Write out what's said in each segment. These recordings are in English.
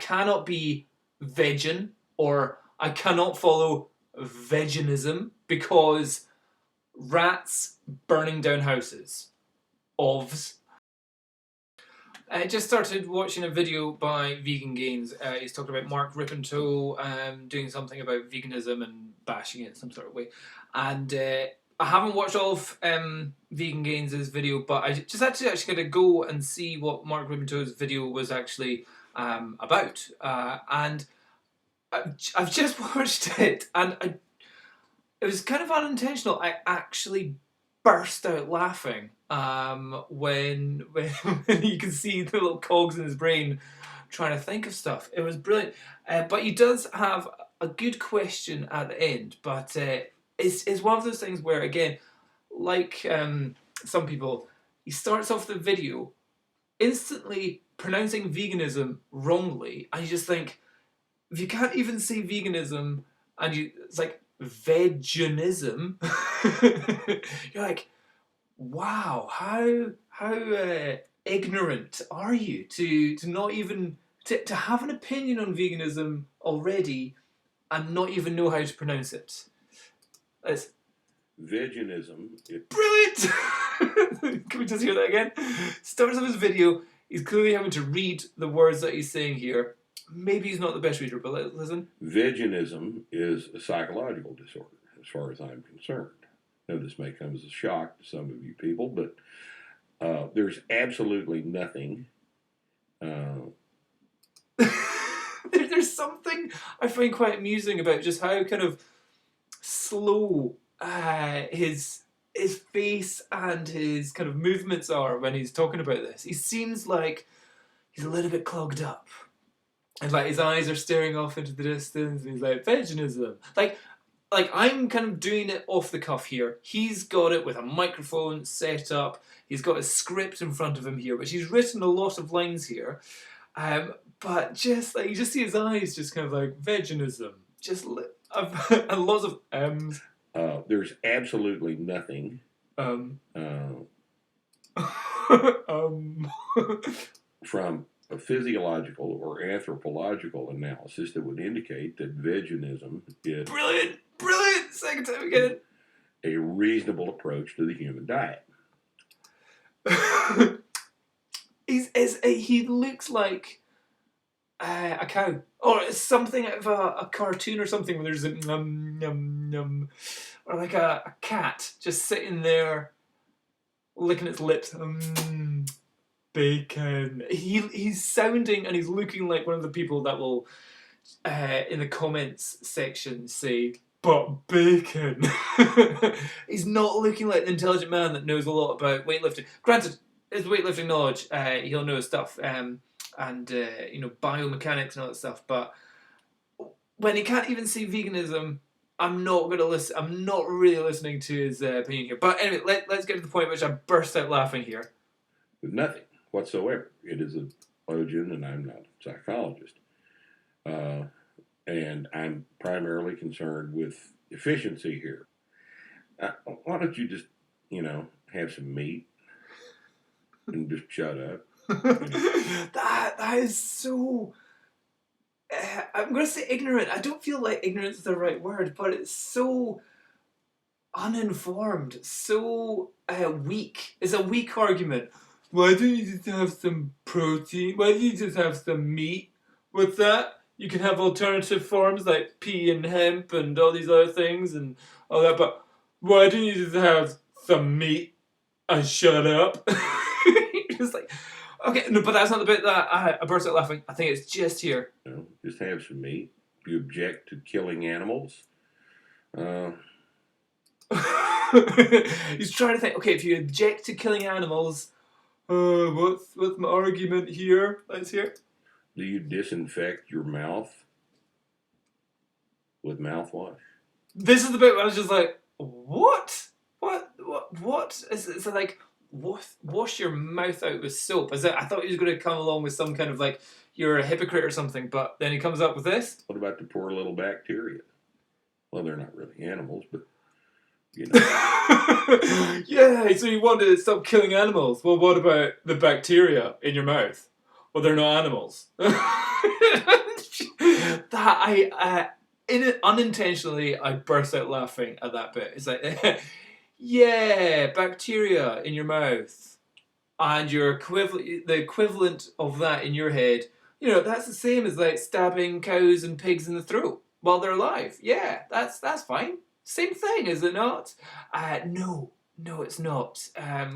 cannot be vegan, or I cannot follow Vehjinism because rats burning down houses. Ovs. I just started watching a video by Vegan Gains. He's talking about Mark Rippetoe doing something about veganism and bashing it in some sort of way. And I haven't watched all of Vegan Gains' video, but I just had to actually go and see what Mark Rippetoe's video was actually about. And I've just watched it, and it was kind of unintentional. I actually burst out laughing when you can see the little cogs in his brain trying to think of stuff. It was brilliant. But he does have a good question at the end, but it's one of those things where, again, like some people, he starts off the video instantly pronouncing veganism wrongly, and you just think, if you can't even say veganism, and it's like Vehjinism, you're like, wow, how ignorant are you to not even to have an opinion on veganism already and not even know how to pronounce it. It's Vehjinism. Brilliant! Can we just hear that again? Starts off his video. He's clearly having to read the words that he's saying here. Maybe he's not the best reader, but listen. Vehjinism is a psychological disorder, as far as I'm concerned. Now, this may come as a shock to some of you people, but there's absolutely nothing. There's something I find quite amusing about just how kind of slow his face and his kind of movements are when he's talking about this. He seems like he's a little bit clogged up. And like his eyes are staring off into the distance, and he's like, Vehjinism. Like I'm kind of doing it off the cuff here. He's got it with a microphone set up. He's got a script in front of him here, which he's written a lot of lines here. But just like you just see his eyes, just kind of like Vehjinism, just and lots of M's. There's absolutely nothing. From a physiological or anthropological analysis that would indicate that veganism is brilliant, second time again, a reasonable approach to the human diet. He looks like a cow, or it's something out of a cartoon or something where there's a or like a cat just sitting there licking its lips. Bacon. He's sounding and he's looking like one of the people that will in the comments section say, but bacon. He's not looking like an intelligent man that knows a lot about weightlifting. Granted, his weightlifting knowledge, he'll know his stuff, and biomechanics and all that stuff, but when he can't even see veganism, I'm not going to listen. I'm not really listening to his opinion here. But anyway, let's get to the point at which I burst out laughing here. With nothing whatsoever. It is a theologian, and I'm not a psychologist. And I'm primarily concerned with efficiency here. Why don't you just, have some meat and just shut up? That is so... I'm going to say ignorant. I don't feel like ignorance is the right word, but it's so uninformed, so weak. It's a weak argument. Why don't you just have some protein? Why don't you just have some meat? What's that? You can have alternative forms like pea and hemp and all these other things and all that, but why don't you just have some meat and shut up? Just like, okay, no, but that's not the bit that I burst out laughing. I think it's just here. Just have some meat. If you object to killing animals, he's trying to think, okay, if you object to killing animals, what's my argument here? Let's hear. Do you disinfect your mouth with mouthwash? This is the bit where I was just like, what? Is it like, wash your mouth out with soap? I thought he was going to come along with some kind of like, you're a hypocrite or something, but then he comes up with this. What about the poor little bacteria? Well, they're not really animals, but Yeah, so you want to stop killing animals. Well, what about the bacteria in your mouth? Well, they're not animals. that unintentionally I burst out laughing at that bit. It's like, yeah, bacteria in your mouth, and the equivalent of that in your head. You know, that's the same as like stabbing cows and pigs in the throat while they're alive. Yeah, that's fine. Same thing, is it not? No. No, it's not.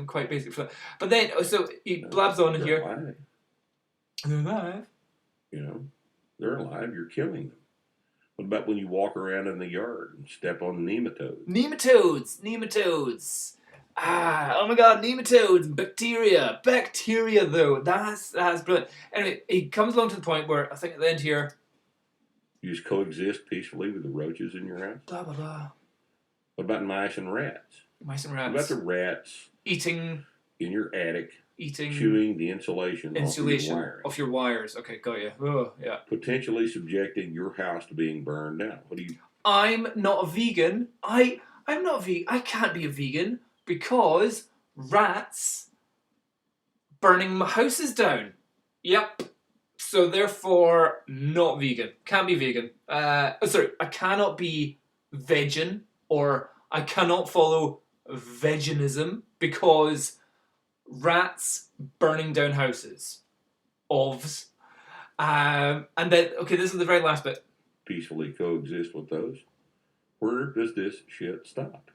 Quite basic for that. But then, so he blabs on They're here. alive. They're alive. You know, they're alive. You're killing them. What about when you walk around in the yard and step on nematodes? Nematodes. Oh my god, nematodes, bacteria. Bacteria, though. That's brilliant. Anyway, he comes along to the point where I think at the end here, You just coexist peacefully with the roaches in your house? blah, blah, blah. What about mice and rats? Mice and What about rats. the rats Eating in your attic, chewing the insulation off your wires. Okay, got you. Oh, yeah. potentially subjecting your house to being burned down? What do you? I'm not a vegan. I'm not a vegan. I can't be a vegan because rats burning my houses down. Yep. So therefore, not vegan. Can't be vegan. Sorry, I cannot be vegan, or I cannot follow Vehjinism because rats burning down houses. Ovs. And then, okay, this is the very last bit. Peacefully coexist with those? Where does this shit stop?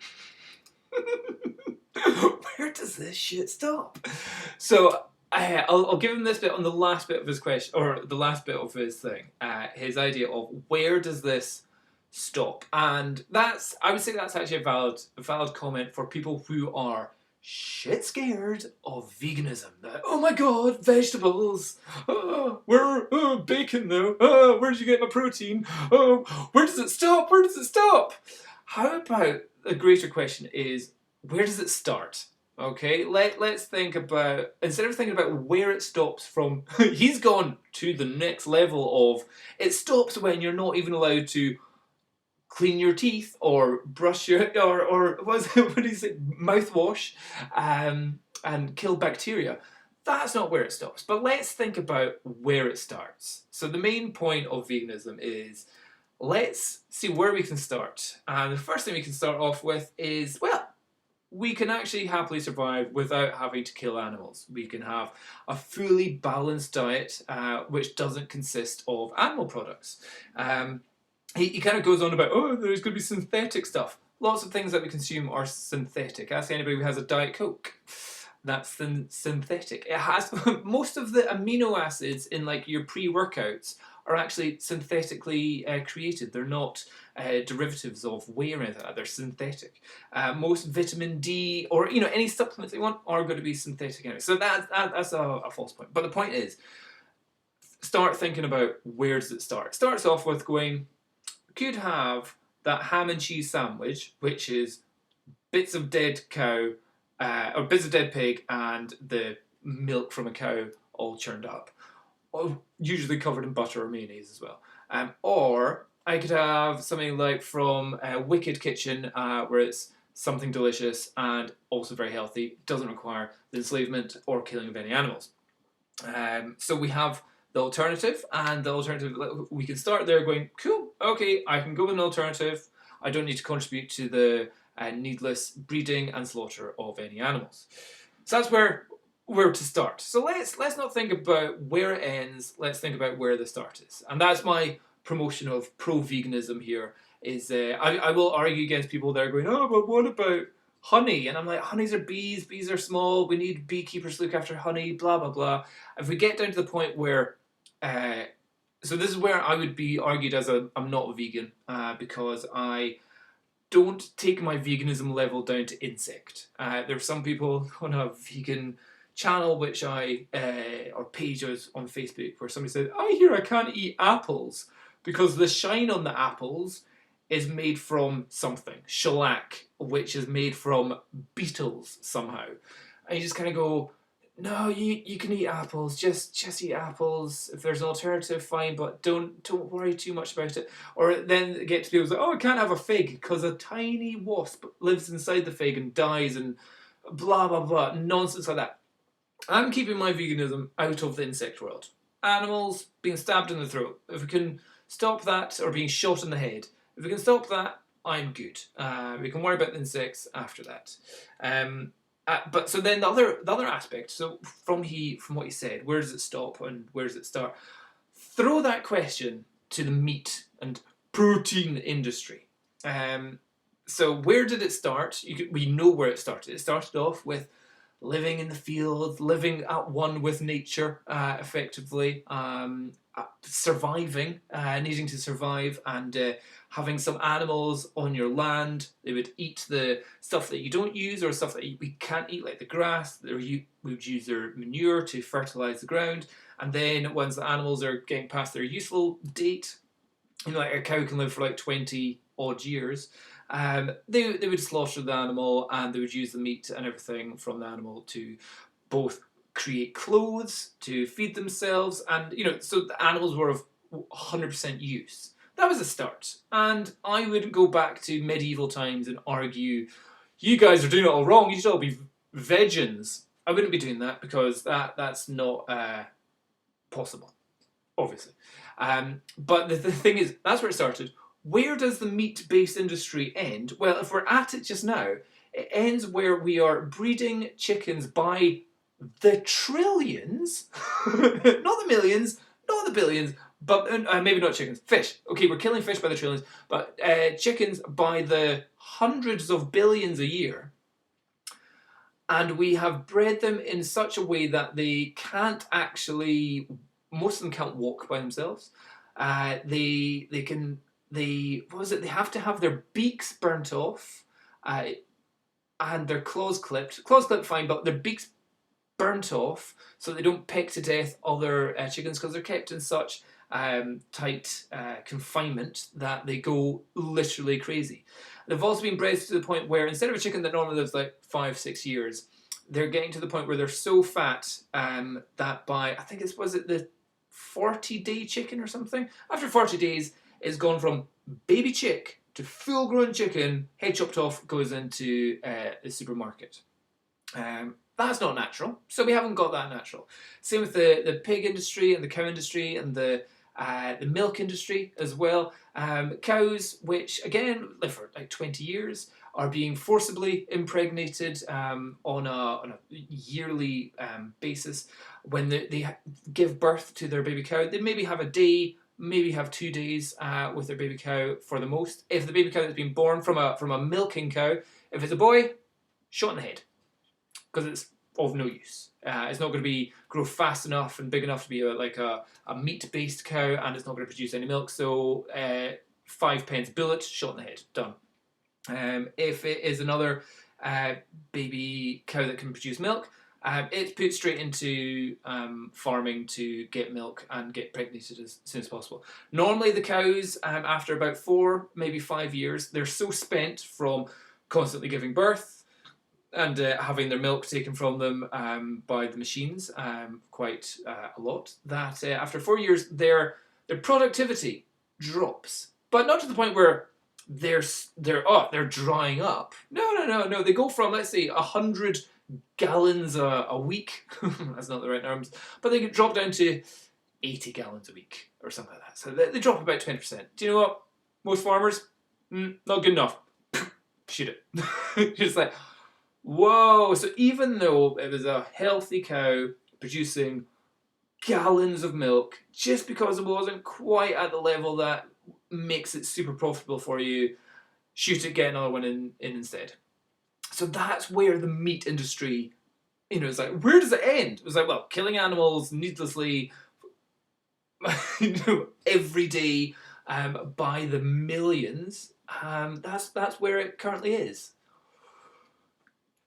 Where does this shit stop? So I'll give him this bit on the last bit of his question, or the last bit of his thing. His idea of where does this stop, and I would say that's actually a valid comment for people who are shit scared of veganism. Oh my god, vegetables! Where bacon though? Where did you get my protein? Where does it stop? Where does it stop? How about the greater question is, where does it start? Okay, let's think about, instead of thinking about where it stops from, he's gone to the next level of, it stops when you're not even allowed to clean your teeth or brush your, or what do you say, mouthwash, and kill bacteria. That's not where it stops. But let's think about where it starts. So the main point of veganism is, let's see where we can start. And the first thing we can start off with is, well, we can actually happily survive without having to kill animals. We can have a fully balanced diet, which doesn't consist of animal products. He kind of goes on about, there's going to be synthetic stuff. Lots of things that we consume are synthetic. Ask anybody who has a Diet Coke. That's synthetic. It has most of the amino acids in like your pre-workouts are actually synthetically created. They're not derivatives of whey or anything like that. They're synthetic. Most vitamin D or any supplements you want are going to be synthetic anyway. So that's a false point. But the point is, start thinking about where does it start. It starts off with going, could have that ham and cheese sandwich, which is bits of dead cow, or bits of dead pig and the milk from a cow all churned up, usually covered in butter or mayonnaise as well. Or I could have something like from Wicked Kitchen, where it's something delicious and also very healthy, doesn't require the enslavement or killing of any animals. So we have the alternative, and the alternative, we can start there going, cool, okay, I can go with an alternative. I don't need to contribute to the needless breeding and slaughter of any animals. So that's where to start. So let's not think about where it ends. Let's think about where the start is, and that's my promotion of pro-veganism here. Is I will argue against people that are going, but what about honey? And I'm like, honeys are bees. Bees are small. We need beekeepers to look after honey. Blah blah blah. If we get down to the point where so this is where I would be argued as I'm not a vegan, because I don't take my veganism level down to insect. There are some people on a vegan channel which or pages on Facebook where somebody said, I hear I can't eat apples because the shine on the apples is made from something, shellac, which is made from beetles somehow. And you just kind of go, no, you can eat apples. Just eat apples. If there's an alternative, fine, but don't worry too much about it. Or then get to people like, I can't have a fig because a tiny wasp lives inside the fig and dies and blah blah blah, nonsense like that. I'm keeping my veganism out of the insect world. Animals being stabbed in the throat. If we can stop that, or being shot in the head. If we can stop that, I'm good. We can worry about the insects after that. But so then the other aspect. So from what he said, where does it stop and where does it start? Throw that question to the meat and protein industry. So where did it start? We know where it started. It started off with living in the field, living at one with nature, effectively, surviving, needing to survive, and having some animals on your land. They would eat the stuff that you don't use or stuff that we can't eat, like the grass. We would use their manure to fertilize the ground. And then once the animals are getting past their useful date, like a cow can live for like 20 odd years, they would slaughter the animal and they would use the meat and everything from the animal to both create clothes, to feed themselves, and so the animals were of 100% use. That was a start. And I wouldn't go back to medieval times and argue, you guys are doing it all wrong, you should all be vegans. I wouldn't be doing that because that's not possible, obviously. But the thing is, that's where it started. Where does the meat-based industry end? Well, if we're at it just now, it ends where we are breeding chickens by the trillions, not the millions, not the billions, but maybe not chickens, fish. Okay, we're killing fish by the trillions, but chickens by the hundreds of billions a year. And we have bred them in such a way that they can't actually, most of them can't walk by themselves. They have to have their beaks burnt off, and their claws clipped. Claws clipped fine, but their beaks burnt off so they don't peck to death other chickens, because they're kept in such tight confinement that they go literally crazy. They've also been bred to the point where instead of a chicken that normally lives like 5-6 years, they're getting to the point where they're so fat that by, I think was it the 40-day chicken or something? After 40 days, it's gone from baby chick to full-grown chicken, head chopped off, goes into the supermarket. That's not natural, so we haven't got that natural. Same with the pig industry and the cow industry and the milk industry as well. Cows, which again live for like 20 years, are being forcibly impregnated on a yearly basis. When they give birth to their baby cow, they maybe have a day, maybe have 2 days with their baby cow for the most. If the baby cow has been born from a milking cow, if it's a boy, shot in the head, because it's of no use. It's not going to grow fast enough and big enough to be a meat-based cow, and it's not going to produce any milk. So 5 pence bullet, shot in the head, done. If it is another baby cow that can produce milk, it's put straight into farming to get milk and get pregnated as soon as possible. Normally the cows, after about 4, maybe 5 years, they're so spent from constantly giving birth and having their milk taken from them by the machines, quite a lot, that after 4 years their productivity drops, but not to the point where they're drying up. No. They go from, let's say, 100 gallons a week. That's not the right terms, but they can drop down to 80 gallons a week or something like that. So they drop about 20%. Do you know what? Most farmers, not good enough. Shoot it. Just like, whoa. So even though it was a healthy cow producing gallons of milk, just because it wasn't quite at the level that makes it super profitable for you, shoot it, get another one in instead. So that's where the meat industry, it's like, where does it end? It was like, well, killing animals needlessly, every day, by the millions. That's where it currently is.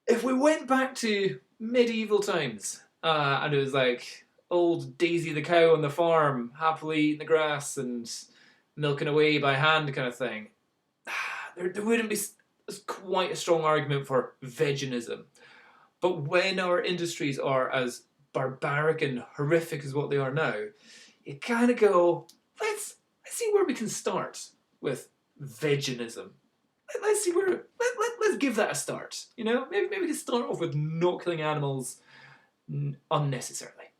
If we went back to medieval times, and it was like old Daisy the cow on the farm, happily eating the grass and milking away by hand kind of thing, there wouldn't be quite a strong argument for veganism. But when our industries are as barbaric and horrific as what they are now, you kind of go, let's see where we can start with veganism. Let's see where, let's give that a start. Maybe we can start off with not killing animals unnecessarily.